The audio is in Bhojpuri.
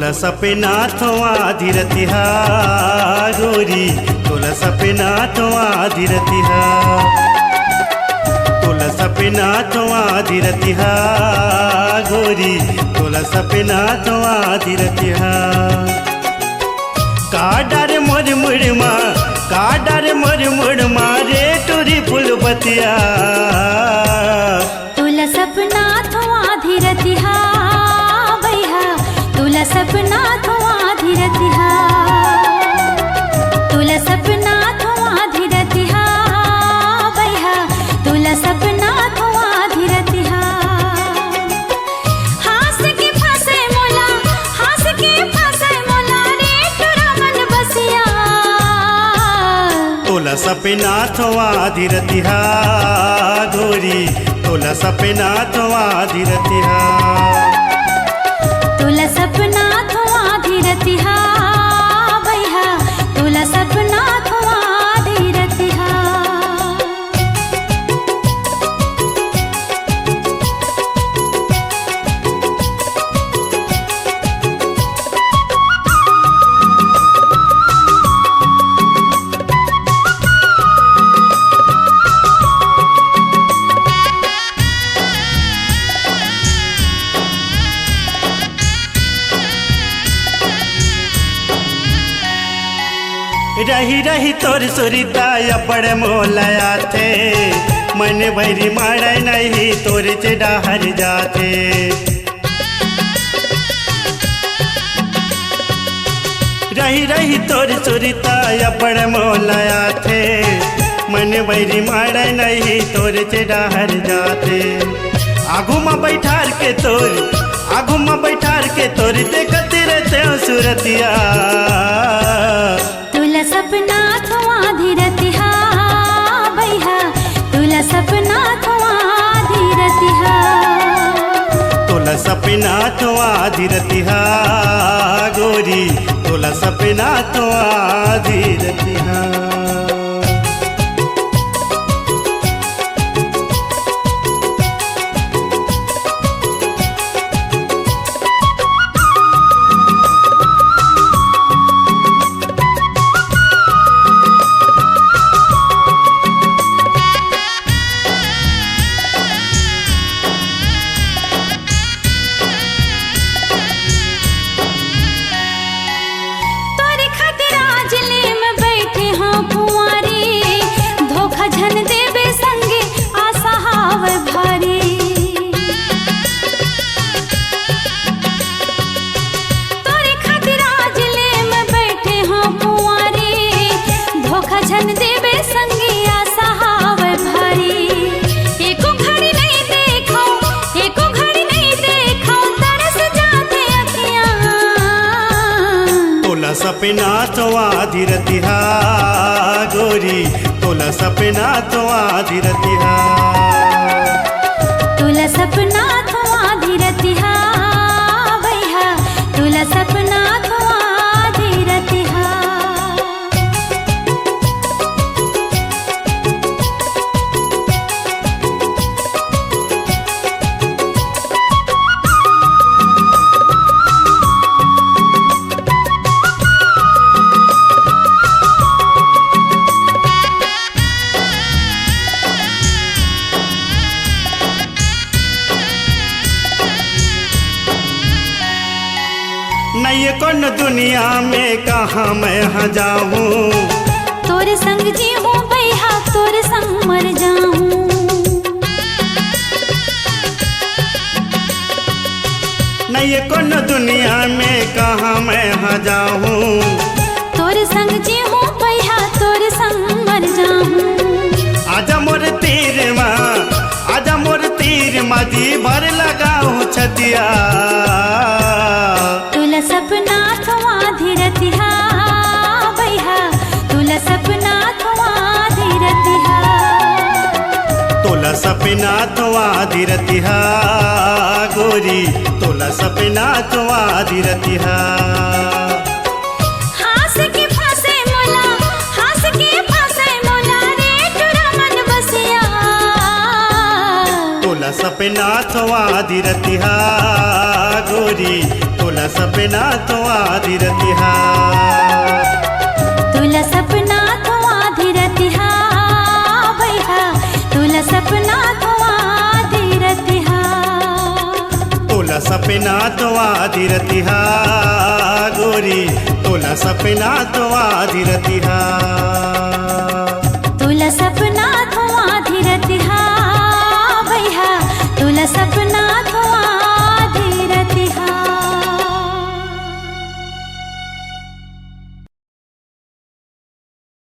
तोला सपना थोआ धीरतिहा गोरी तोला सपना थोआ धीरतिहा तोला सपना थोआ धीरतिहा गोरी तोला सपना थोआ धीरतिहा काडर मोर मुड़मा काडर मोर मुड़मा रे टूरी फूल बतिया तोला सपना थोआ धीरतिहा भैया तोला सपना थोआ धीरतिहा तोला सपना थोआ धीरतिहा भैया तोला सपना थोआ धीरतिहा हास के फसे मोला रे टुरा मन बसिया तोला सपना थोआ धीरतिहा गोरी तोला सपना थोआ धीरतिहा तोला सपना थोआ धीरतिहा भैया तोला सपना थोआ धीरतिहा रही रही तोर सुरिता बड़ मोलया थे मन भैरी मारे नहीं तोर से डहर जाते रही रही तोर सुरिता बड़ मोलया थे मन भैरी मारे नहीं तोर से डहर जाते आगू में बैठार के तोर देखत रहते सूरतिया तोला सपना थोआ धीरतिहा भैया तोला सपना थोआ धीरतिहा तोला सपना थोआ धीरतिहा गोरी तोला सपना थोआ धीरतिहा झन देवे संगे आशा हाव भारी तोरे खातिर आज ले में बैठे हाँ कुंवारी धोखा झन देवे संगे आशा हाव भारी एको घड़ी नहीं देखो तरस जाते अखियां तोला सपना थोआ धीरतिहा गोरी तोला सपना थोआ धीरतिहा तोला सपना थोआ धीरतिहा भैया तोला सपना थोआ धीरतिहा नहीं कौन दुनिया में कहाँ मैं जाऊँ तोरे संग जीऊँ भैया तोरे संग मर जाऊँ नहीं कौन दुनिया में कहाँ मैं जाऊँ तोरे संग जीऊँ भैया तोरे संग मर जाऊँ आजा मोर तीर माँ जी भर लगाऊँ छतिया तोला सपना थोआ धीरतिहा भैया तोला सपना थोआ धीरतिहा तोला सपना थोआ धीरतिहा गोरी तोला सपना थोआ धीरतिहा हास के फसे मोला रे टुरा मन बसिया तोला सपना थोआ धीरतिहा गोरी तोला सपना तो आधी रतिहा तुला सपना तो आधी रतिहा भैया तुला सपना तो आधी रतिहा तोला सपना तो आधी रतिहा गोरी तोला सपना तो आधी रतिहा